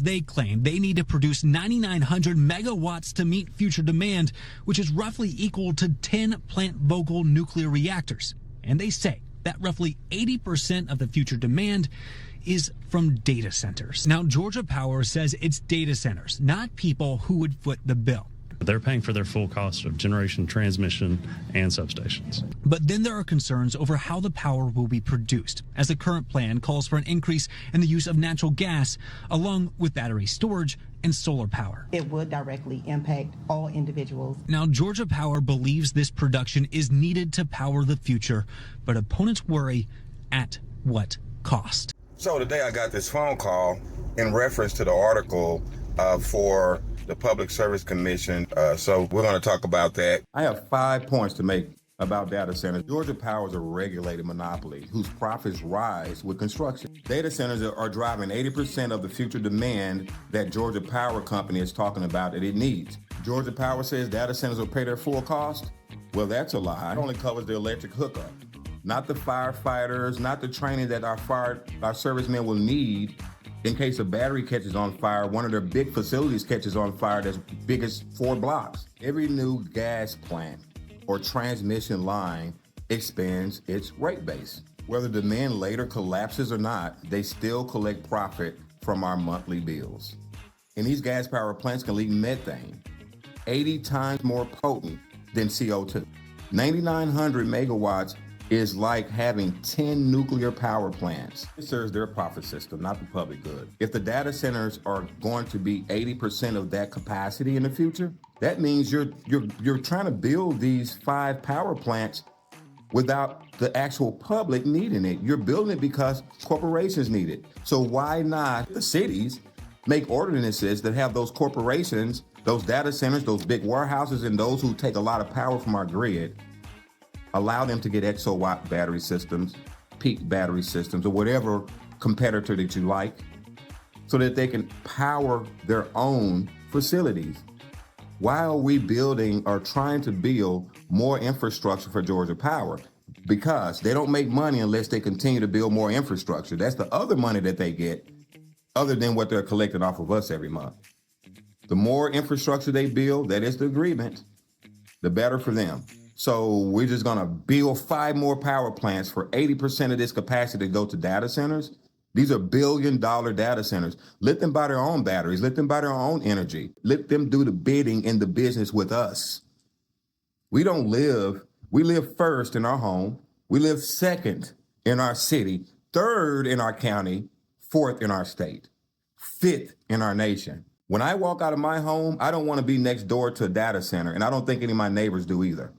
They claim they need to produce 9,900 megawatts to meet future demand, which is roughly equal to 10 plant-Vogtle nuclear reactors. And they say that roughly 80% of the future demand is from data centers. Now, Georgia Power says it's data centers, not people who would foot the bill. They're paying for their full cost of generation, transmission, and substations. But then there are concerns over how the power will be produced, as the current plan calls for an increase in the use of natural gas, along with battery storage and solar power. It would directly impact all individuals. Now, Georgia Power believes this production is needed to power the future, but opponents worry at what cost. So today I got this phone call in reference to the article for the Public Service Commission. So we're going to talk about that. I have 5 points to make about data centers. Georgia Power is a regulated monopoly whose profits rise with construction. Data centers are driving 80% of the future demand that Georgia Power Company is talking about that it needs. Georgia Power says data centers will pay their full cost. Well, that's a lie. It only covers the electric hookup, not the firefighters, not the training that our servicemen will need in case a battery catches on fire, one of their big facilities catches on fire that's big as 4 blocks. Every new gas plant or transmission line expands its rate base. Whether demand later collapses or not, they still collect profit from our monthly bills. And these gas power plants can leak methane, 80 times more potent than CO2. 9,900 megawatts is like having 10 nuclear power plants. It serves their profit system, not the public good. If the data centers are going to be 80% of that capacity in the future, that means you're trying to build these 5 power plants without the actual public needing it. You're building it because corporations need it. So why not the cities make ordinances that have those corporations, those data centers, those big warehouses, and those who take a lot of power from our grid, allow them to get exo-watt battery systems, peak battery systems, or whatever competitor that you like, so that they can power their own facilities. Why are we building or trying to build more infrastructure for Georgia Power? Because they don't make money unless they continue to build more infrastructure. That's the other money that they get, other than what they're collecting off of us every month. The more infrastructure they build, that is the agreement, the better for them. So we're just gonna build 5 more power plants for 80% of this capacity to go to data centers. These are billion-dollar data centers. Let them buy their own batteries. Let them buy their own energy. Let them do the bidding in the business with us. We live first in our home. We live second in our city, third in our county, fourth in our state, fifth in our nation. When I walk out of my home, I don't wanna be next door to a data center, and I don't think any of my neighbors do either.